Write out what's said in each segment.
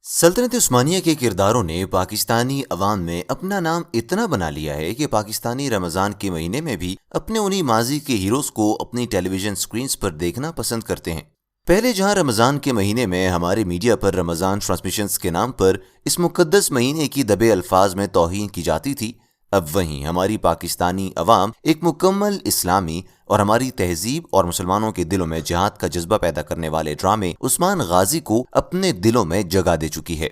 سلطنت عثمانیہ کے کرداروں نے پاکستانی عوام میں اپنا نام اتنا بنا لیا ہے کہ پاکستانی رمضان کے مہینے میں بھی اپنے انہی ماضی کے ہیروز کو اپنی ٹیلی ویژن سکرینز پر دیکھنا پسند کرتے ہیں۔ پہلے جہاں رمضان کے مہینے میں ہمارے میڈیا پر رمضان ٹرانسمیشنز کے نام پر اس مقدس مہینے کی دبے الفاظ میں توہین کی جاتی تھی، اب وہیں ہماری پاکستانی عوام ایک مکمل اسلامی اور ہماری تہذیب اور مسلمانوں کے دلوں میں جہاد کا جذبہ پیدا کرنے والے ڈرامے عثمان غازی کو اپنے دلوں میں جگہ دے چکی ہے۔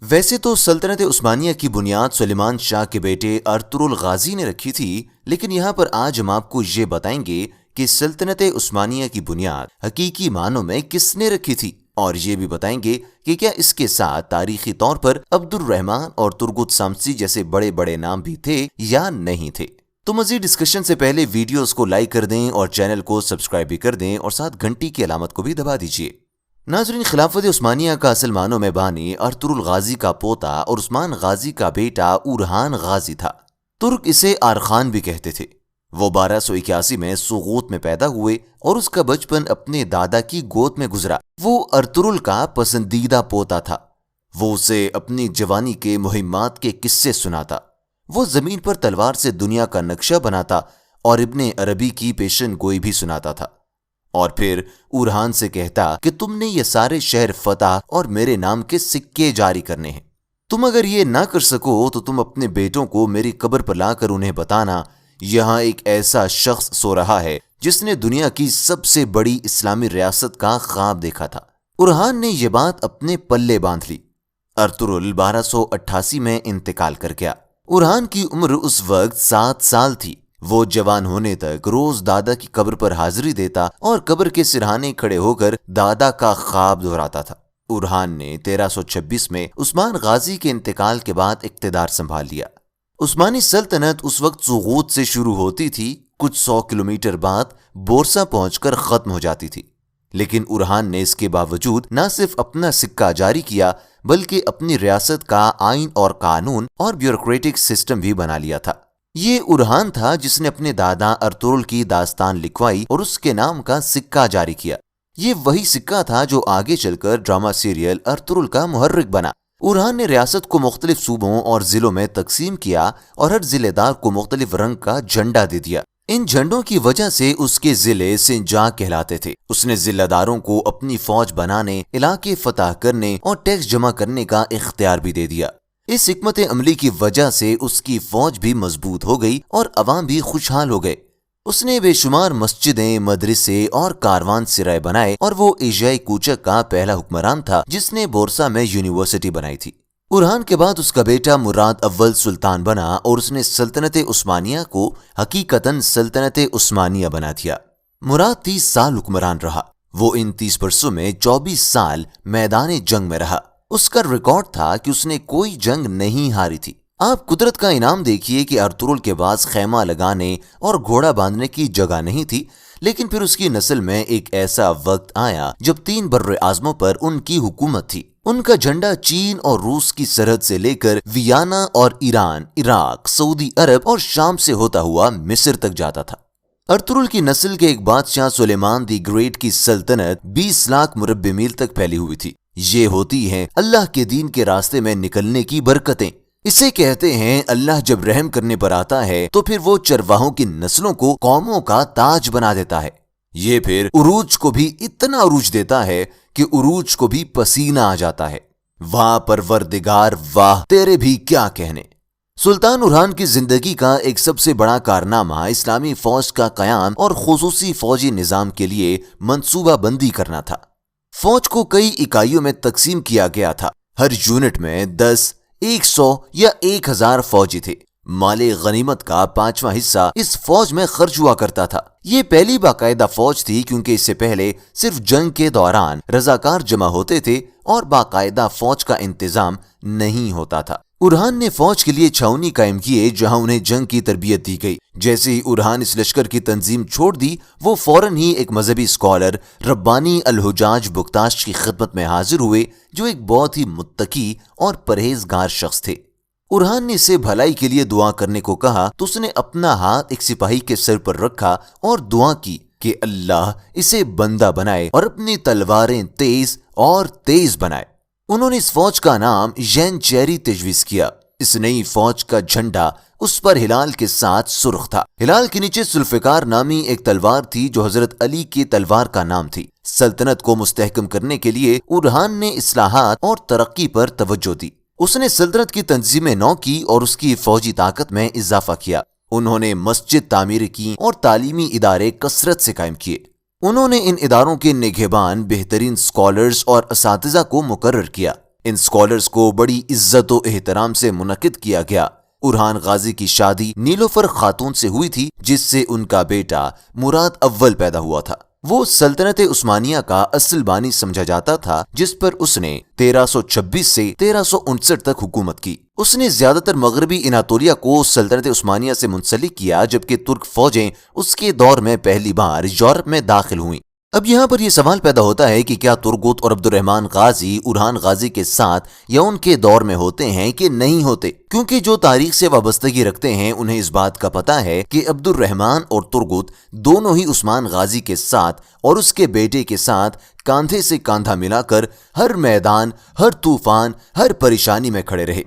ویسے تو سلطنت عثمانیہ کی بنیاد سلیمان شاہ کے بیٹے ارطغرل غازی نے رکھی تھی، لیکن یہاں پر آج ہم آپ کو یہ بتائیں گے کہ سلطنت عثمانیہ کی بنیاد حقیقی معنوں میں کس نے رکھی تھی، اور یہ بھی بتائیں گے کہ کیا اس کے ساتھ تاریخی طور پر عبد الرحمن اور ترگت سامسی جیسے بڑے بڑے نام بھی تھے یا نہیں تھے۔ تو مزید ڈسکشن سے پہلے ویڈیوز کو لائک کر دیں اور چینل کو سبسکرائب بھی کر دیں اور ساتھ گھنٹی کی علامت کو بھی دبا دیجیے۔ ناظرین، خلافت عثمانیہ کا اصل معنوں میں بانی ارطغرل غازی کا پوتا اور عثمان غازی کا بیٹا اورحان غازی تھا۔ ترک اسے آرخان بھی کہتے تھے۔ وہ 1281 میں سوغوت میں پیدا ہوئے اور اس کا بچپن اپنے دادا کی گود میں گزرا۔ وہ ارطغرل کا پسندیدہ پوتا تھا۔ وہ اسے اپنی جوانی کے مہمات کے قصے سناتا۔ وہ زمین پر تلوار سے دنیا کا نقشہ بناتا اور ابن عربی کی پیشن گوئی بھی سناتا تھا، اور پھر اورحان سے کہتا کہ تم نے یہ سارے شہر فتح اور میرے نام کے سکے جاری کرنے ہیں۔ تم اگر یہ نہ کر سکو تو تم اپنے بیٹوں کو میری قبر پر لا کر انہیں بتانا یہاں ایک ایسا شخص سو رہا ہے جس نے دنیا کی سب سے بڑی اسلامی ریاست کا خواب دیکھا تھا۔ اورحان نے یہ بات اپنے پلے باندھ لی۔ ارطغرل 1288 میں انتقال کر گیا۔ اورحان کی عمر اس وقت 7 سال تھی۔ وہ جوان ہونے تک روز دادا کی قبر پر حاضری دیتا اور قبر کے سرہانے کھڑے ہو کر دادا کا خواب دہراتا تھا۔ اورحان نے 1326 میں عثمان غازی کے انتقال کے بعد اقتدار سنبھال لیا۔ عثمانی سلطنت اس وقت سوغوت سے شروع ہوتی تھی، کچھ 100 کلومیٹر بعد بورسا پہنچ کر ختم ہو جاتی تھی، لیکن اورحان نے اس کے باوجود نہ صرف اپنا سکہ جاری کیا بلکہ اپنی ریاست کا آئین اور قانون اور بیوروکریٹک سسٹم بھی بنا لیا تھا۔ یہ اورحان تھا جس نے اپنے دادا ارطغرل کی داستان لکھوائی اور اس کے نام کا سکہ جاری کیا۔ یہ وہی سکہ تھا جو آگے چل کر ڈرامہ سیریل ارطغرل کا محرک بنا۔ اورحان نے ریاست کو مختلف صوبوں اور ضلعوں میں تقسیم کیا اور ہر ضلع دار کو مختلف رنگ کا جھنڈا دے دیا۔ ان جھنڈوں کی وجہ سے اس کے ضلع سنجاق کہلاتے تھے۔ اس نے ضلع داروں کو اپنی فوج بنانے، علاقے فتح کرنے اور ٹیکس جمع کرنے کا اختیار بھی دے دیا۔ اس حکمت عملی کی وجہ سے اس کی فوج بھی مضبوط ہو گئی اور عوام بھی خوشحال ہو گئے۔ اس نے بے شمار مسجدیں، مدرسے اور کاروان سرائے بنائے اور وہ ایشیائی کوچک کا پہلا حکمران تھا جس نے بورسا میں یونیورسٹی بنائی تھی۔ اورحان کے بعد اس کا بیٹا مراد اول سلطان بنا اور اس نے سلطنت عثمانیہ کو حقیقتاً سلطنت عثمانیہ بنا دیا۔ مراد 30 سال حکمران رہا۔ وہ ان 30 برسوں میں 24 سال میدان جنگ میں رہا۔ اس کا ریکارڈ تھا کہ اس نے کوئی جنگ نہیں ہاری تھی۔ آپ قدرت کا انعام دیکھیے کہ ارطغرل کے پاس خیمہ لگانے اور گھوڑا باندھنے کی جگہ نہیں تھی، لیکن پھر اس کی نسل میں ایک ایسا وقت آیا جب 3 براعظموں پر ان کی حکومت تھی۔ ان کا جھنڈا چین اور روس کی سرحد سے لے کر ویانا اور ایران، عراق، سعودی عرب اور شام سے ہوتا ہوا مصر تک جاتا تھا۔ ارطغرل کی نسل کے ایک بادشاہ سلیمان دی گریٹ کی سلطنت 20 لاکھ مربع میل تک پھیلی ہوئی تھی۔ یہ ہوتی ہیں اللہ کے دین کے راستے میں نکلنے کی برکتیں۔ اسے کہتے ہیں اللہ جب رحم کرنے پر آتا ہے تو پھر وہ چرواہوں کی نسلوں کو قوموں کا تاج بنا دیتا ہے۔ یہ پھر عروج کو بھی اتنا عروج دیتا ہے کہ عروج کو بھی پسینہ آ جاتا ہے۔ واہ پروردگار واہ، تیرے بھی کیا کہنے۔ سلطان اورحان کی زندگی کا ایک سب سے بڑا کارنامہ اسلامی فوج کا قیام اور خصوصی فوجی نظام کے لیے منصوبہ بندی کرنا تھا۔ فوج کو کئی اکائیوں میں تقسیم کیا گیا تھا۔ ہر یونٹ میں 10، 100 یا 1000 فوجی تھے۔ مال غنیمت کا 5واں حصہ اس فوج میں خرچ ہوا کرتا تھا۔ یہ پہلی باقاعدہ فوج تھی کیونکہ اس سے پہلے صرف جنگ کے دوران رضاکار جمع ہوتے تھے اور باقاعدہ فوج کا انتظام نہیں ہوتا تھا۔ اورحان نے فوج کے لیے چھاؤنی قائم کیے جہاں انہیں جنگ کی تربیت دی گئی۔ جیسے ہی اورحان اس لشکر کی تنظیم چھوڑ دی، وہ فوراً ہی ایک مذہبی اسکالر ربانی الحجاج بکتاش کی خدمت میں حاضر ہوئے جو ایک بہت ہی متقی اور پرہیزگار شخص تھے۔ اورحان نے اسے بھلائی کے لیے دعا کرنے کو کہا تو اس نے اپنا ہاتھ ایک سپاہی کے سر پر رکھا اور دعا کی کہ اللہ اسے بندہ بنائے اور اپنی تلواریں تیز اور تیز بنائے۔ انہوں نے اس فوج کا نام ینچیری تجویز کیا۔ اس نئی فوج کا جھنڈا اس پر ہلال کے ساتھ سرخ تھا۔ ہلال کے نیچے ذوالفقار نامی ایک تلوار تھی جو حضرت علی کی تلوار کا نام تھی۔ سلطنت کو مستحکم کرنے کے لیے اورحان نے اصلاحات اور ترقی پر توجہ دی۔ اس نے سلطنت کی تنظیمیں نو کی اور اس کی فوجی طاقت میں اضافہ کیا۔ انہوں نے مسجد تعمیر کی اور تعلیمی ادارے کثرت سے قائم کیے۔ انہوں نے ان اداروں کے نگہبان بہترین سکالرز اور اساتذہ کو مقرر کیا۔ ان سکالرز کو بڑی عزت و احترام سے منعقد کیا گیا۔ اورحان غازی کی شادی نیلوفر خاتون سے ہوئی تھی جس سے ان کا بیٹا مراد اول پیدا ہوا تھا۔ وہ سلطنت عثمانیہ کا اصل بانی سمجھا جاتا تھا جس پر اس نے 1326 سے 1359 تک حکومت کی۔ اس نے زیادہ تر مغربی اناطولیہ کو سلطنت عثمانیہ سے منسلک کیا، جبکہ ترک فوجیں اس کے دور میں پہلی بار یورپ میں داخل ہوئیں۔ اب یہاں پر یہ سوال پیدا ہوتا ہے کہ کیا ترگت اور عبد الرحمن غازی اورحان غازی کے ساتھ یا ان کے دور میں ہوتے ہیں کہ نہیں ہوتے، کیونکہ جو تاریخ سے وابستگی رکھتے ہیں انہیں اس بات کا پتہ ہے کہ عبد الرحمن اور ترگت دونوں ہی عثمان غازی کے ساتھ اور اس کے بیٹے کے ساتھ کاندھے سے کاندھا ملا کر ہر میدان، ہر طوفان، ہر پریشانی میں کھڑے رہے۔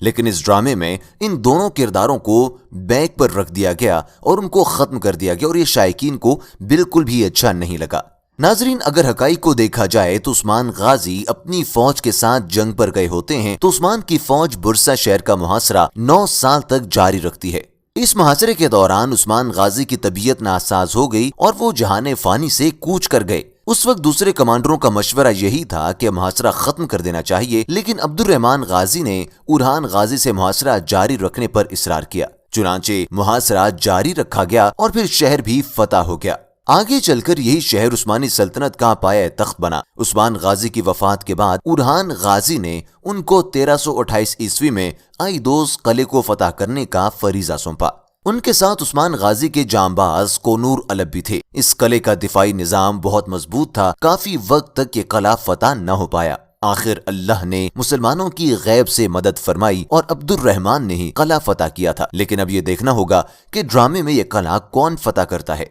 لیکن اس ڈرامے میں ان دونوں کرداروں کو بیک پر رکھ دیا گیا اور ان کو ختم کر دیا گیا، اور یہ شائقین کو بالکل بھی اچھا نہیں لگا۔ ناظرین، اگر حقائق کو دیکھا جائے تو عثمان غازی اپنی فوج کے ساتھ جنگ پر گئے ہوتے ہیں تو عثمان کی فوج برسا شہر کا محاصرہ 9 سال تک جاری رکھتی ہے۔ اس محاصرے کے دوران عثمان غازی کی طبیعت ناساز ہو گئی اور وہ جہان فانی سے کوچ کر گئے۔ اس وقت دوسرے کمانڈروں کا مشورہ یہی تھا کہ محاصرہ ختم کر دینا چاہیے، لیکن عبد الرحمن غازی نے اورحان غازی سے محاصرہ جاری رکھنے پر اصرار کیا۔ چنانچہ محاصرہ جاری رکھا گیا اور پھر شہر بھی فتح ہو گیا۔ آگے چل کر یہی شہر عثمانی سلطنت کا پایہ تخت بنا۔ عثمان غازی کی وفات کے بعد اورحان غازی نے ان کو 1328 عیسوی میں آئیدوس قلعے کو فتح کرنے کا فریضہ سونپا۔ ان کے ساتھ عثمان غازی کے جانباز کونور علب بھی تھے۔ اس قلعے کا دفاعی نظام بہت مضبوط تھا، کافی وقت تک یہ قلعہ فتح نہ ہو پایا۔ آخر اللہ نے مسلمانوں کی غیب سے مدد فرمائی اور عبد الرحمن نے ہی قلعہ فتح کیا تھا۔ لیکن اب یہ دیکھنا ہوگا کہ ڈرامے میں یہ قلعہ کون فتح کرتا ہے،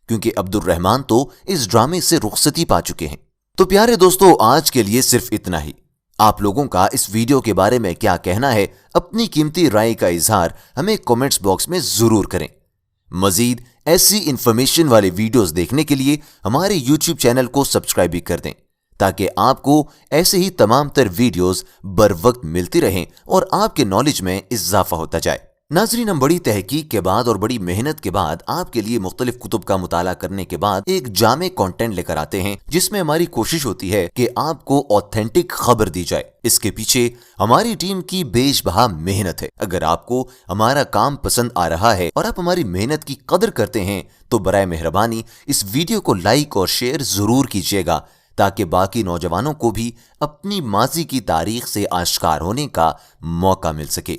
کیونکہ عبد الرحمن تو اس ڈرامے سے رخصتی پا چکے ہیں۔ تو پیارے دوستو، آج کے لیے صرف اتنا ہی۔ آپ لوگوں کا اس ویڈیو کے بارے میں کیا کہنا ہے؟ اپنی قیمتی رائے کا اظہار ہمیں کومنٹس باکس میں ضرور کریں۔ مزید ایسی انفارمیشن والے ویڈیوز دیکھنے کے لیے ہمارے یوٹیوب چینل کو سبسکرائب بھی کر دیں، تاکہ آپ کو ایسے ہی تمام تر ویڈیوز بر وقت ملتی رہیں اور آپ کے نالج میں اضافہ ہوتا جائے۔ ناظرین، ہم بڑی تحقیق کے بعد اور بڑی محنت کے بعد آپ کے لیے مختلف کتب کا مطالعہ کرنے کے بعد ایک جامع کنٹینٹ لے کر آتے ہیں، جس میں ہماری کوشش ہوتی ہے کہ آپ کو آتھینٹک خبر دی جائے۔ اس کے پیچھے ہماری ٹیم کی بیش بہا محنت ہے۔ اگر آپ کو ہمارا کام پسند آ رہا ہے اور آپ ہماری محنت کی قدر کرتے ہیں تو برائے مہربانی اس ویڈیو کو لائک اور شیئر ضرور کیجیے گا، تاکہ باقی نوجوانوں کو بھی اپنی ماضی کی تاریخ سے آشکار ہونے کا موقع مل سکے۔